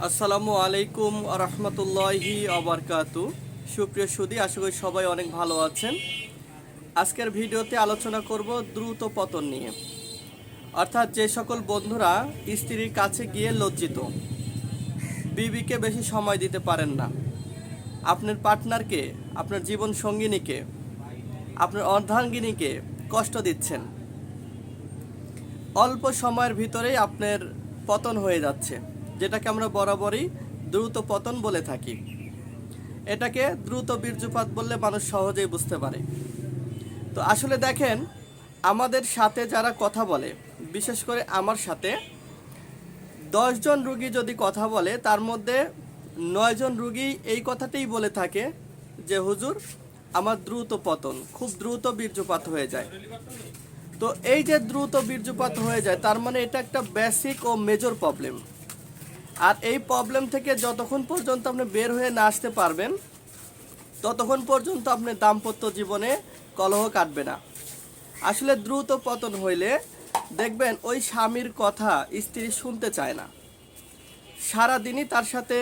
আসসালামু আলাইকুম রহমতুল্লাহি আবরকাতু। সুপ্রিয় সুধী, আশা করি সবাই অনেক ভালো আছেন। আজকের ভিডিওতে আলোচনা করব দ্রুত পতন নিয়ে, অর্থাৎ যে সকল বন্ধুরা স্ত্রীর কাছে গিয়ে লজ্জিত, বিবিকে বেশি সময় দিতে পারেন না, আপনার পার্টনারকে, আপনার জীবন সঙ্গিনীকে, আপনার অর্ধাঙ্গিনীকে কষ্ট দিচ্ছেন, অল্প সময়ের ভিতরেই আপনার পতন হয়ে যাচ্ছে, যেটাকে আমরা বরাবরই দ্রুত পতন বলে থাকি। এটাকে দ্রুত বীর্যপাত বললে মানুষ সহজেই বুঝতে পারে। তো আসলে দেখেন, আমাদের সাথে যারা কথা বলে, বিশেষ করে আমার সাথে 10 জন রুগী যদি কথা বলে, তার মধ্যে 9 জন রুগী এই কথাটাই বলে থাকে যে হুজুর, আমার দ্রুত পতন, খুব দ্রুত বীর্যপাত হয়ে যায়। তো এই যে দ্রুত বীর্যপাত হয়ে যায়, তার মানে এটা একটা বেসিক ও মেজর প্রবলেম। আর এই প্রবলেম থেকে যতক্ষণ পর্যন্ত আপনি বের হয়ে না আসতে পারবেন, ততক্ষণ পর্যন্ত আপনার দাম্পত্য জীবনে কলহ কাটবে না। আসলে দ্রুত পতন হইলে দেখবেন ওই স্বামীর কথা স্ত্রী শুনতে চায় না, সারাদিনই তার সাথে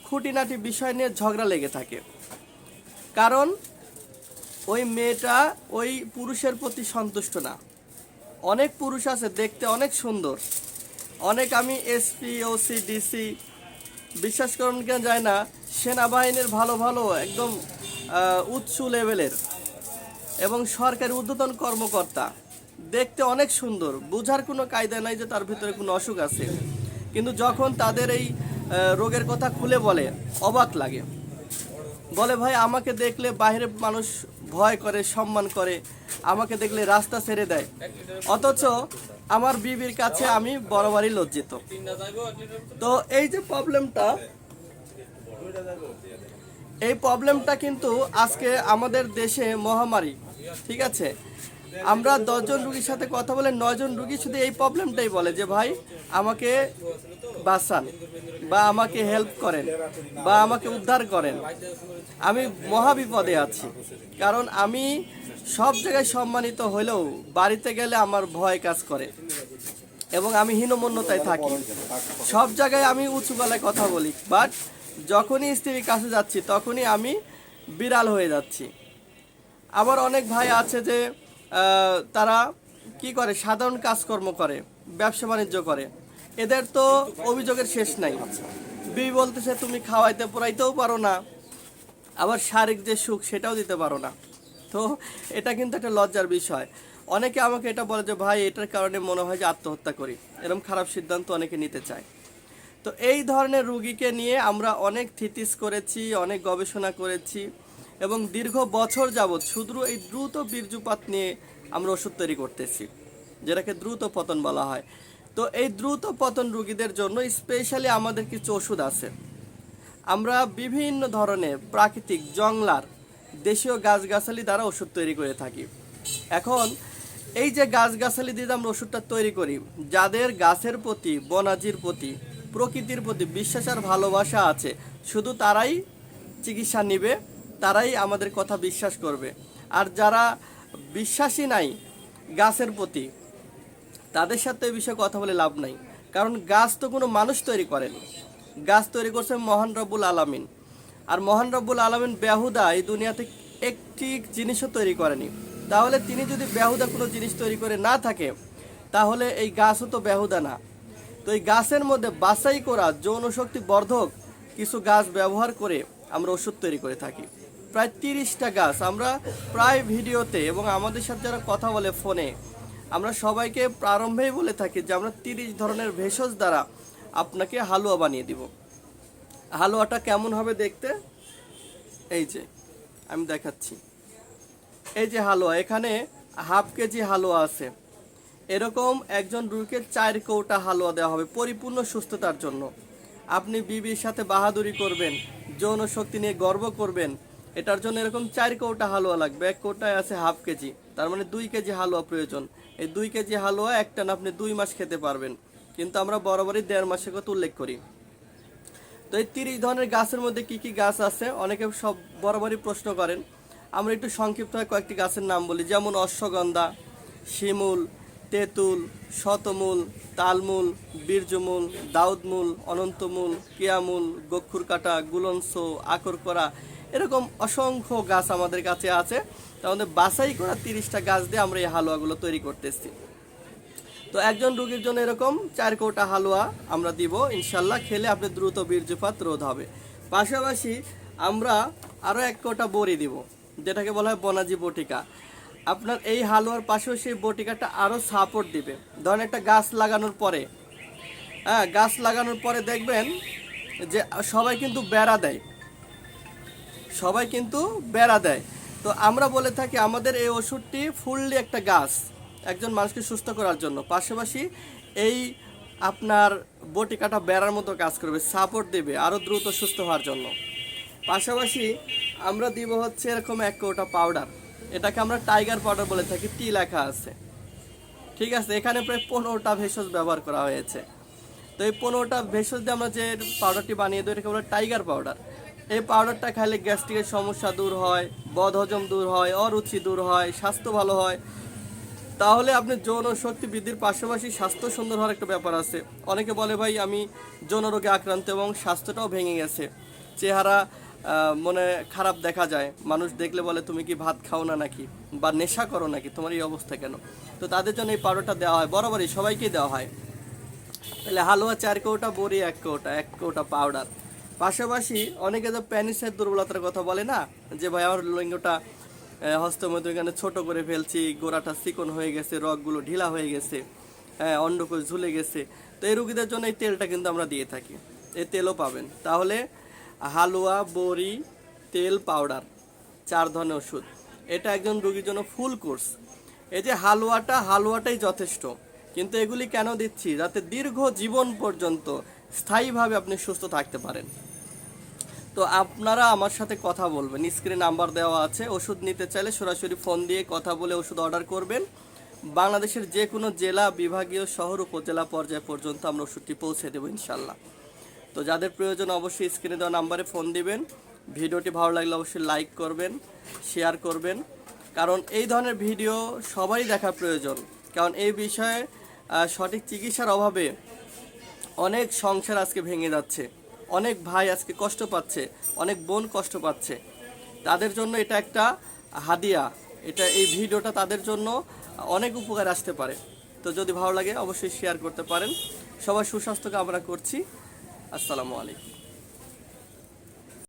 খুঁটিনাটি বিষয় নিয়ে ঝগড়া লেগে থাকে। কারণ ওই মেয়েটা ওই পুরুষের প্রতি সন্তুষ্ট না। অনেক পুরুষ আছে দেখতে অনেক সুন্দর, অনেক, আমি এসপি, ওসি, ডিসি, বিশ্বাস করুন কেন যায় না, সেনাবাহিনীর ভালো ভালো একদম উচ্চ লেভেলের এবং সরকারি ঊর্ধ্বতন কর্মকর্তা, দেখতে অনেক সুন্দর, বোঝার কোনো কায়দা নাই যে তার ভিতরে কোনো অসুখ আছে। কিন্তু যখন তাদের এই রোগের কথা খুলে বলে, অবাক লাগে। বলে, ভাই আমাকে দেখলে বাইরের মানুষ ভয় করে, সম্মান করে, আমাকে দেখলে রাস্তা ছেড়ে দেয়, অথচ আমার বিবির কাছে আমি বরাবরই লজ্জিত। তো এই যে প্রবলেমটা কিন্তু আজকে আমাদের দেশে মহামারী, ঠিক আছে। আমরা 10 জন রুগীর সাথে কথা বলে 9 জন রুগী শুধু এই প্রবলেমটাই বলে যে ভাই আমাকে বাঁচান, বা আমাকে হেল্প করেন, বা আমাকে উদ্ধার করেন, আমি মহাবিপদে আছি। কারণ আমি সব জায়গায় সম্মানিত হলেও বাড়িতে গেলে আমার ভয় কাজ করে এবং আমি হীনমন্যতায় থাকি। সব জায়গায় আমি উঁচু গলায় কথা বলি, বাট যখনই স্ত্রীর কাছে যাচ্ছি তখনই আমি বিড়াল হয়ে যাচ্ছি। আবার অনেক ভাই আছে যে তারা কি করে, সাধারণ কাজকর্ম করে, ব্যবসা বাণিজ্য করে, এদের তো অভিযোগের শেষ নাই। বিবি বলতেছে তুমি খাওয়াইতে পড়াইতেও পারো না, আবার শারীরিক যে সুখ সেটাও দিতে পারো না। তো এটা কিন্তু একটা লজ্জার বিষয়। অনেকে আমাকে এটা বলে যে ভাই এটার কারণে মনে হয় যে আত্মহত্যা করি, এরকম খারাপ সিদ্ধান্ত অনেকে নিতে চায়। তো এই ধরনের রুগীকে নিয়ে আমরা অনেক থিসিস করেছি, অনেক গবেষণা করেছি এবং দীর্ঘ বছর যাবৎ শুধু এই দ্রুত বীর্যপাত নিয়ে আমরা ওষুধ তৈরি করতেছি, যেটাকে দ্রুত পতন বলা হয়। তো এই দ্রুত পতন রুগীদের জন্য স্পেশালি আমাদের কিছু ওষুধ আছে। আমরা বিভিন্ন ধরনের প্রাকৃতিক জংলার দেশীয় গাছগাছালি দ্বারা ওষুধ তৈরি করে থাকি। এখন এই যে গাছগাছালি দিয়ে আমরা ওষুধটা তৈরি করি, যাদের গাছের প্রতি, বনাজির প্রতি, প্রকৃতির প্রতি বিশ্বাস আর ভালোবাসা আছে, শুধু তারাই চিকিৎসা নেবে, তারাই আমাদের কথা বিশ্বাস করবে। আর যারা বিশ্বাসী নাই গাছের প্রতি, তাদের সাথে এই বিষয়ে কথা বলে লাভ নাই। কারণ গাছ তো কোনো মানুষ তৈরি করেনি, গাছ তৈরি করছে মহান রব্বুল আলামিন। আর মহান রব্বুল আলামিন বেহুদা এই দুনিয়াতে একটি জিনিসও তৈরি করেনি। তাহলে তিনি যদি বেহুদা কোনো জিনিস তৈরি করে না থাকে, তাহলে এই গাছও তো বেহুদা না। তো এই গাছের মধ্যে বাছাই করা যৌন শক্তি বর্ধক কিছু গাছ ব্যবহার করে আমরা ওষুধ তৈরি করে থাকি। প্রায় 30টা গাছ আমরা প্রায় ভিডিওতে এবং আমাদের সাথে যারা কথা বলে ফোনে, আমরা সবাইকে প্রারম্ভেই বলে থাকি যে আমরা 30 ধরনের ভেষজ দ্বারা আপনাকে হালুয়া বানিয়ে দিব। হালুয়াটা কেমন হবে দেখতে, এই যে আমি দেখাচ্ছি, এই যে হালুয়া, এখানে হাফ কেজি হালুয়া আছে। এরকম একজন রুগীকে 4 কৌটা হালুয়া দেওয়া হবে পরিপূর্ণ সুস্থতার জন্য। আপনি বিবির সাথে বাহাদুরি করবেন, যৌন শক্তি নিয়ে গর্ব করবেন, এটার জন্য এরকম 4 কৌটা হালুয়া লাগবে। এক কৌটায় আছে হাফ কেজি, তার মানে 2 কেজি হালুয়া প্রয়োজন। এই 2 কেজি হালুয়া একটানা আপনি 2 মাস খেতে পারবেন, কিন্তু আমরা বরাবরই 1.5 মাসের কথা উল্লেখ করি। তো এই 30 ধরনের গাছের মধ্যে কি কি গাছ আছে অনেকে সব বরাবরই প্রশ্ন করেন। আমরা একটু সংক্ষিপ্তভাবে কয়েকটি গাছের নাম বলি, যেমন অশ্বগন্ধা, শিমুল, তেঁতুল, শতমূল, তালমূল, বীর্যমূল, দাউদমূল, অনন্তমূল, কিয়ামূল, গক্ষুর কাটা, গুলঞ্চ, আকরকরা, এরকম অসংখ্য গাছ আমাদের কাছে আছে। তার মধ্যে বাছাই করা 30টা গাছ দিয়ে আমরা এই হালুয়াগুলো তৈরি করতেছি। তো একজন রোগীর জন্য এরকম 4 কৌটা হালুয়া আমরা দিব ইনশাল্লাহ। খেলে আপনার দ্রুত বীর্যপাত রোধ হবে। পাশাপাশি আমরা আরও 1 কৌটা বড়ি দিব, যেটাকে বলা হয় বনাজি বটিকা। আপনার এই হালুয়ার পাশেও সেই বটিকাটা আরও সাপোর্ট দিবে। ধরেন একটা গাছ লাগানোর পরে, গাছ লাগানোর পরে দেখবেন যে সবাই কিন্তু বেড়া দেয়, সবাই কিন্তু বেড়া দেয়। তো আমরা বলে থাকি আমাদের এই ওষুধটি ফুললি একটা গাছ একজন মানুষকে সুস্থ করার জন্য। পাশাপাশি এই আপনার বটিকাটা বেড়ার মতো কাজ করবে, সাপোর্ট দেবে আরও দ্রুত সুস্থ হওয়ার জন্য। পাশাপাশি আমরা দিব হচ্ছে এরকম 1 কৌটা পাউডার, এটাকে আমরা টাইগার পাউডার বলে থাকি, টি লেখা আছে, ঠিক আছে। এখানে প্রায় 15টা ভেষজ ব্যবহার করা হয়েছে। তো এই 15টা ভেষজ দিয়ে আমরা যে পাউডারটি বানিয়ে দিই এটাকে বলে টাইগার পাউডার। এই পাউডারটা খাইলে গ্যাস্ট্রিকের সমস্যা দূর হয়, বদহজম দূর হয়, অরুচি দূর হয়, স্বাস্থ্য ভালো হয়। তাহলে আপনি যৌন শক্তি বৃদ্ধির পাশাপাশি স্বাস্থ্য সুন্দর হওয়ার একটা ব্যাপার আছে। অনেকে বলে ভাই আমি যৌন রোগে আক্রান্ত এবং স্বাস্থ্যটাও ভেঙে গেছে, চেহারা মনে খারাপ দেখা যায়, মানুষ দেখলে বলে তুমি কি ভাত খাও না নাকি, বা নেশা করো নাকি, তোমার এই অবস্থা কেন। তো তাদের জন্য এই পাউডারটা দেওয়া হয়, বরাবরই সবাইকেই দেওয়া হয়। তাহলে হালুয়া 4 কৌটা, বড়ি 1 কৌটা, 1 কৌটা পাউডার। পাশাপাশি অনেকে তো প্যানিসের দুর্বলতার কথা বলে না, যে ভাই আমার লিঙ্গটা হস্তমধ্য এখানে ছোট করে ফেলছি, গোড়াটা চিকন হয়ে গেছে, রগগুলো ঢিলা হয়ে গেছে, অন্ডকোষ ঝুলে গেছে। তো এই রোগীদের জন্য এই তেলটা কিন্তু আমরা দিয়ে থাকি, এই তেলও পাবেন। তাহলে হালুয়া, বড়ি, তেল, পাউডার, 4 ধরনের ওষুধ। এটা একজন রোগীর জন্য ফুল কোর্স। এই যে হালুয়াটাই যথেষ্ট, কিন্তু এগুলি কেন দিচ্ছি? যাতে দীর্ঘ জীবন পর্যন্ত স্থায়ীভাবে আপনি সুস্থ থাকতে পারেন। তো আপনারা আমার সাথে কথা বলবেন, স্ক্রিনে নাম্বার দেওয়া আছে। ওষুধ নিতে চাইলে সরাসরি ফোন দিয়ে কথা বলে ওষুধ অর্ডার করবেন। বাংলাদেশের যে কোনো জেলা, বিভাগীয়, শহর, উপজেলা পর্যায় পর্যন্ত আমরা ওষুধটি পৌঁছে দেবো ইনশাল্লাহ। তো যাদের প্রয়োজন অবশ্যই স্ক্রিনে দেওয়া নাম্বারে ফোন দিবেন। ভিডিওটি ভালো লাগলে অবশ্যই লাইক করবেন, শেয়ার করবেন, কারণ এই ধরনের ভিডিও সবারই দেখা প্রয়োজন। কারণ এই বিষয়ে সঠিক চিকিৎসার অভাবে অনেক সংসার আজকে ভেঙে যাচ্ছে, অনেক ভাই আজকে কষ্ট পাচ্ছে, অনেক বোন কষ্ট পাচ্ছে। তাদের জন্য এটা একটা হাদিয়া, এই ভিডিওটা তাদের জন্য অনেক উপকার আসতে পারে। তো যদি ভালো লাগে অবশ্যই শেয়ার করতে পারেন। সবার সুস্বাস্থ্য কামনা করছি। আসসালামু আলাইকুম।